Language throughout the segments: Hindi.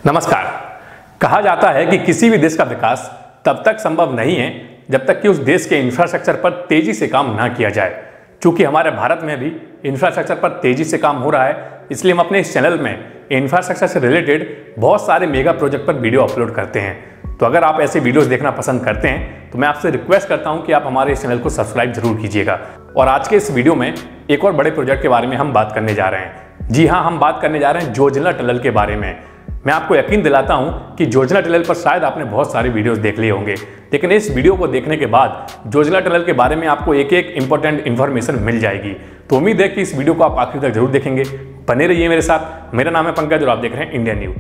नमस्कार। कहा जाता है कि किसी भी देश का विकास तब तक संभव नहीं है जब तक कि उस देश के इंफ्रास्ट्रक्चर पर तेजी से काम ना किया जाए। क्योंकि हमारे भारत में भी इंफ्रास्ट्रक्चर पर तेजी से काम हो रहा है, इसलिए हम अपने इस चैनल में इंफ्रास्ट्रक्चर से रिलेटेड बहुत सारे मेगा प्रोजेक्ट पर वीडियो अपलोड करते हैं। तो अगर आप ऐसे वीडियोस देखना पसंद करते हैं तो मैं आपसे रिक्वेस्ट करता हूं कि आप हमारे इस चैनल को सब्सक्राइब जरूर कीजिएगा। और आज के इस वीडियो में एक और बड़े प्रोजेक्ट के बारे में हम बात करने जा रहे हैं। जी हाँ, हम बात करने जा रहे हैं जोजिला टनल के बारे में। मैं आपको यकीन दिलाता हूं कि जोजिला टनल पर शायद आपने बहुत सारे वीडियोस देख लिए होंगे, लेकिन इस वीडियो को देखने के बाद जोजिला टनल के बारे में आपको एक एक इंपॉर्टेंट इन्फॉर्मेशन मिल जाएगी। तो उम्मीद है कि इस वीडियो को आप आखिर तक जरूर देखेंगे। बने रहिए मेरे साथ। मेरा नाम है पंकज और आप देख रहे हैं इंडियन यूथ।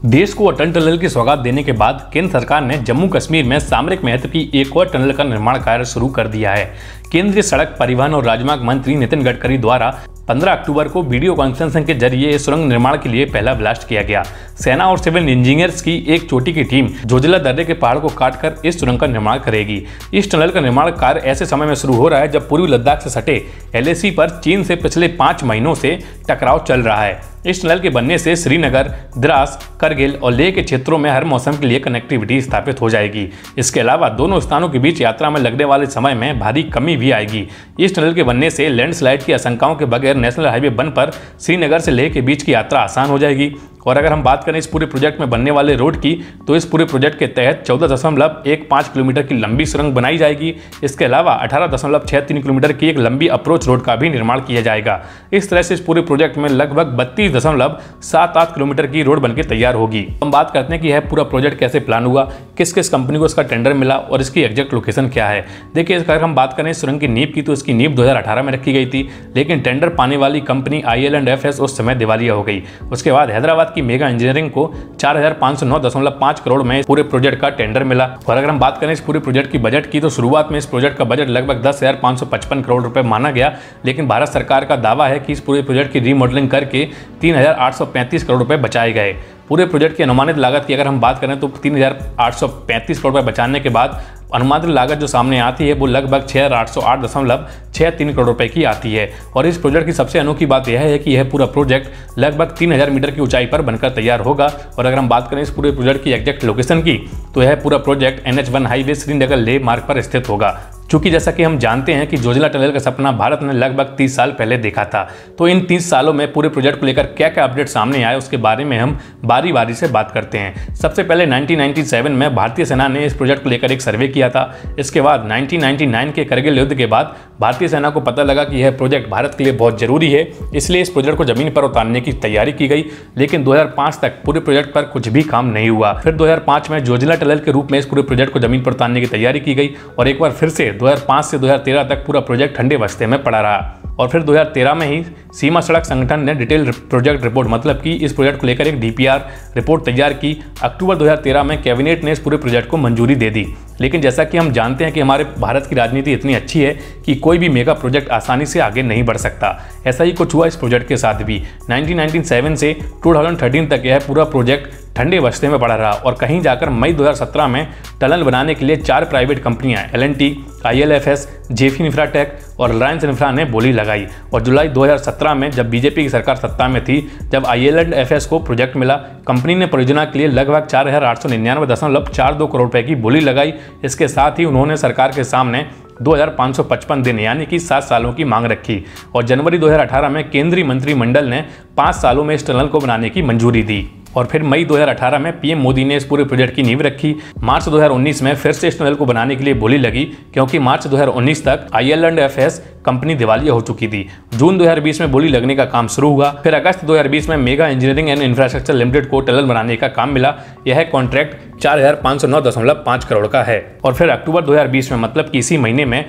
देश को अटल टनल की सौगात देने के बाद केंद्र सरकार ने जम्मू कश्मीर में सामरिक महत्व की एक और टनल का निर्माण कार्य शुरू कर दिया है। केंद्रीय सड़क परिवहन और राजमार्ग मंत्री नितिन गडकरी द्वारा 15 अक्टूबर को वीडियो कॉन्फ्रेंसिंग के जरिए इस सुरंग निर्माण के लिए पहला ब्लास्ट किया गया। सेना और सिविल इंजीनियर्स की एक चोटी की टीम जोजिला दर्रे के पहाड़ को काटकर इस सुरंग का निर्माण करेगी। इस टनल का निर्माण कार्य ऐसे समय में शुरू हो रहा है जब पूर्वी लद्दाख से सटे LAC पर चीन से पिछले 5 महीनों से टकराव चल रहा है। इस टनल के बनने से श्रीनगर, द्रास, करगिल और लेह के क्षेत्रों में हर मौसम के लिए कनेक्टिविटी स्थापित हो जाएगी। इसके अलावा दोनों स्थानों के बीच यात्रा में लगने वाले समय में भारी कमी भी आएगी। इस टनल के बनने से लैंडस्लाइड की आशंकाओं के बगैर नेशनल हाईवे 1 पर श्रीनगर से लेह के बीच की यात्रा आसान हो जाएगी। और अगर हम बात करें इस पूरे प्रोजेक्ट में बनने वाले रोड की, तो इस पूरे प्रोजेक्ट के तहत 14.15 किलोमीटर की लंबी सुरंग बनाई जाएगी। इसके अलावा 18.63 किलोमीटर की एक लंबी अप्रोच रोड का भी निर्माण किया जाएगा। इस तरह से इस पूरे प्रोजेक्ट में लगभग 32.78 किलोमीटर की रोड बनकर तैयार होगी। हम बात करते हैं कि यह पूरा प्रोजेक्ट कैसे प्लान हुआ, किस किस कंपनी को इसका टेंडर मिला और इसकी एग्जैक्ट लोकेशन क्या है। देखिए, अगर हम बात करें सुरंग की नींव की, तो इसकी नींव 2018 में रखी गई थी, लेकिन टेंडर पाने वाली कंपनी IL&FS उस समय दिवालिया हो गई। उसके बाद हैदराबाद की मेगा इंजीनियरिंग को 4509.5 करोड़ में पूरे प्रोजेक्ट का टेंडर मिला। और अगर हम बात करें इस पूरे प्रोजेक्ट की बजट की, तो शुरुआत में इस प्रोजेक्ट का बजट लगभग 10,555 करोड़ रुपए माना गया, लेकिन भारत सरकार का दावा है कि इस पूरे प्रोजेक्ट की रीमॉडलिंग करके 3,835 करोड़ रुपए बचाए गए। पूरे प्रोजेक्ट की अनुमानित लागत की अगर हम बात करें तो 3,835 करोड़ रुपए बचाने के बाद अनुमानित लागत जो सामने आती है वो लगभग 6,808.63 करोड़ रुपए की आती है। और इस प्रोजेक्ट की सबसे अनोखी बात यह है कि यह पूरा प्रोजेक्ट लगभग 3,000 मीटर की ऊंचाई पर बनकर तैयार होगा। और अगर हम बात करें इस पूरे प्रोजेक्ट की एग्जैक्ट लोकेशन की, तो यह पूरा project NH1 highway Srinagar Leh मार्ग पर स्थित होगा। क्योंकि जैसा कि हम जानते हैं कि जोजिला टनल का सपना भारत ने लगभग 30 साल पहले देखा था, तो इन 30 सालों में पूरे प्रोजेक्ट को लेकर क्या क्या अपडेट सामने आए उसके बारे में हम बारी बारी से बात करते हैं। सबसे पहले 1997 में भारतीय सेना ने इस प्रोजेक्ट को लेकर एक सर्वे किया था। इसके बाद 1999 के करगिल युद्ध के बाद भारतीय सेना को पता लगा कि यह प्रोजेक्ट भारत के लिए बहुत जरूरी है, इसलिए इस प्रोजेक्ट को जमीन पर उतारने की तैयारी की गई। लेकिन 2005 तक पूरे प्रोजेक्ट पर कुछ भी काम नहीं हुआ। फिर 2005 में जोजिला टनल के रूप में इस पूरे प्रोजेक्ट को जमीन पर उतारने की तैयारी की गई और एक बार फिर से 2005 से 2013 तक पूरा प्रोजेक्ट ठंडे बस्ते में पड़ा रहा। और फिर 2013 में ही सीमा सड़क संगठन ने डिटेल प्रोजेक्ट रिपोर्ट मतलब कि इस प्रोजेक्ट को लेकर एक DPR रिपोर्ट तैयार की। अक्टूबर 2013 में कैबिनेट ने इस पूरे प्रोजेक्ट को मंजूरी दे दी। लेकिन जैसा कि हम जानते हैं कि हमारे भारत की राजनीति इतनी अच्छी है कि कोई भी मेगा प्रोजेक्ट आसानी से आगे नहीं बढ़ सकता। ऐसा ही कुछ हुआ इस प्रोजेक्ट के साथ भी। 1997 से 2013 तक यह पूरा प्रोजेक्ट ठंडे बस्ते में पड़ा रहा और कहीं जाकर मई 2017 में टनल बनाने के लिए 4 प्राइवेट कंपनियां L&T, IL&FS, JF इंफ्राटेक और रिलायंस इंफ्रा ने बोली लगाई। और जुलाई 2017 में जब बीजेपी की सरकार सत्ता में थी, जब IL&FS को प्रोजेक्ट मिला, कंपनी ने परियोजना के लिए लगभग 4,899.42 करोड़ रुपए की बोली लगाई। इसके साथ ही उन्होंने सरकार के सामने 2,555 दिन यानी कि 7 सालों की मांग रखी और जनवरी 2018 में केंद्रीय मंत्रिमंडल ने 5 सालों में इस टनल को बनाने की मंजूरी दी। और फिर मई 2018 में PM मोदी ने इस पूरे प्रोजेक्ट की नींव रखी। मार्च 2019 में फिर से इस टनल को बनाने के लिए बोली लगी, क्योंकि मार्च 2019 तक IL&FS कंपनी दिवालिया हो चुकी थी। जून 2020 में बोली लगने का काम शुरू हुआ। फिर अगस्त 2020 में mega engineering and infrastructure limited को टनल बनाने का काम मिला। यह कॉन्ट्रैक्ट 4,509.5 करोड़ का है। और फिर अक्टूबर 2020 में मतलब कि इसी महीने में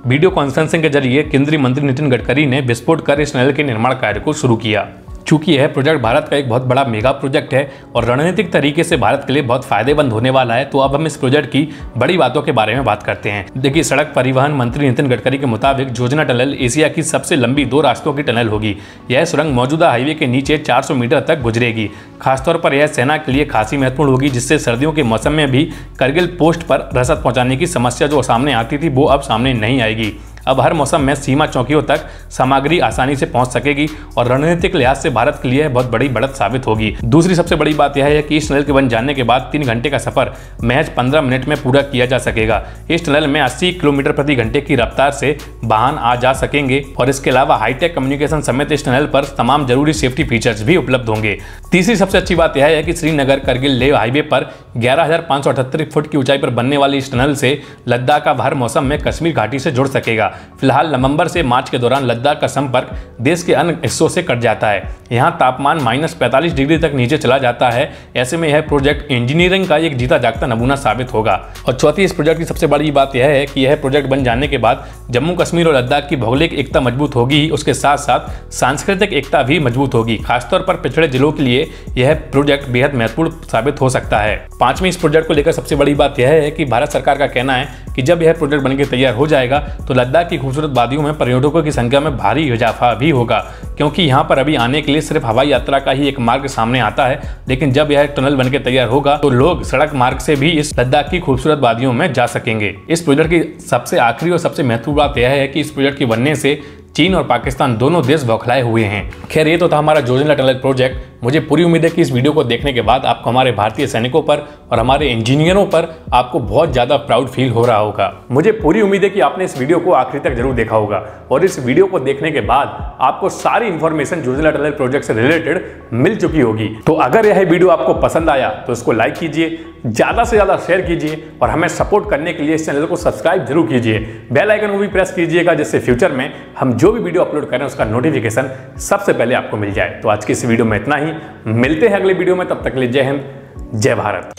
वीडियो कॉन्फ्रेंसिंग के जरिए केंद्रीय मंत्री नितिन गडकरी ने विस्फोट कर इस टनल के निर्माण कार्य को शुरू किया। चूंकि यह प्रोजेक्ट भारत का एक बहुत बड़ा मेगा प्रोजेक्ट है और रणनीतिक तरीके से भारत के लिए बहुत फायदेमंद होने वाला है, तो अब हम इस प्रोजेक्ट की बड़ी बातों के बारे में बात करते हैं। देखिए, सड़क परिवहन मंत्री नितिन गडकरी के मुताबिक जोजिला टनल एशिया की सबसे लंबी 2 रास्तों की टनल होगी। यह सुरंग मौजूदा हाईवे के नीचे 400 मीटर तक गुजरेगी। खासतौर पर यह सेना के लिए खासी महत्वपूर्ण होगी, जिससे सर्दियों के मौसम में भी करगिल पोस्ट पर रसद पहुंचाने की समस्या जो सामने आती थी वो अब सामने नहीं आएगी। अब हर मौसम में सीमा चौकियों तक सामग्री आसानी से पहुंच सकेगी और रणनीतिक लिहाज से भारत के लिए बहुत बड़ी बढ़त साबित होगी। दूसरी सबसे बड़ी बात यह है कि इस टनल के बन जाने के बाद 3 घंटे का सफर महज 15 मिनट में पूरा किया जा सकेगा। इस टनल में 80 किलोमीटर प्रति घंटे की रफ्तार से वाहन आ जा सकेंगे और इसके अलावा हाईटेक कम्युनिकेशन समेत इस टनल पर तमाम जरूरी सेफ्टी फीचर्स भी उपलब्ध होंगे। तीसरी सबसे अच्छी बात यह है कि श्रीनगर करगिल लेह हाईवे पर 11,578 फुट की ऊंचाई पर बनने वाली इस टनल से लद्दाख का हर मौसम में कश्मीर घाटी से जुड़ सकेगा। फिलहाल नवंबर से मार्च के दौरान लद्दाख का संपर्क देश के अन्य हिस्सों से कट जाता है। यहाँ तापमान -45 डिग्री तक नीचे चला जाता है। ऐसे में यह प्रोजेक्ट इंजीनियरिंग का एक जीता जागता नमूना साबित होगा। और चौथी इस प्रोजेक्ट की सबसे बड़ी बात यह है कि यह प्रोजेक्ट बन जाने के बाद जम्मू कश्मीर और लद्दाख की भौगोलिक एकता मजबूत होगी, उसके साथ साथ सांस्कृतिक एकता भी मजबूत होगी। खासतौर पर पिछड़े जिलों के लिए यह प्रोजेक्ट बेहद महत्वपूर्ण साबित हो सकता है। पांचवीं इस प्रोजेक्ट को लेकर सबसे बड़ी बात यह है कि भारत सरकार का कहना है कि जब यह प्रोजेक्ट बनकर तैयार हो जाएगा तो लद्दाख की खूबसूरत वादियों में पर्यटकों की संख्या में भारी इजाफा भी होगा, क्योंकि यहाँ पर अभी आने के लिए सिर्फ हवाई यात्रा का ही एक मार्ग सामने आता है। लेकिन जब यह टनल बनकर तैयार होगा तो लोग सड़क मार्ग से भी इस लद्दाख की खूबसूरत वादियों में जा सकेंगे। इस प्रोजेक्ट की सबसे आखिरी और सबसे महत्वपूर्ण बात यह है कि इस प्रोजेक्ट के बनने से चीन और पाकिस्तान दोनों देश बौखलाए हुए हैं। खैर, ये तो था हमारा जोजिला टनल प्रोजेक्ट। मुझे पूरी उम्मीद है कि इस वीडियो को देखने के बाद आपको हमारे भारतीय सैनिकों पर और हमारे इंजीनियरों पर आपको बहुत ज़्यादा प्राउड फील हो रहा होगा। मुझे पूरी उम्मीद है कि आपने इस वीडियो को आखिरी तक जरूर देखा होगा और इस वीडियो को देखने के बाद आपको सारी इंफॉर्मेशन जोजिला टनल प्रोजेक्ट से रिलेटेड मिल चुकी होगी। तो अगर यह वीडियो आपको पसंद आया तो इसको लाइक कीजिए, ज़्यादा से ज़्यादा शेयर कीजिए और हमें सपोर्ट करने के लिए इस चैनल को सब्सक्राइब जरूर कीजिए। बेल आइकन को भी प्रेस कीजिएगा, जिससे फ्यूचर में हम जो भी वीडियो अपलोड करें उसका नोटिफिकेशन सबसे पहले आपको मिल जाए। तो आज की इस वीडियो में इतना ही, मिलते हैं अगले वीडियो में, तब तक के लिए जय हिंद, जय भारत।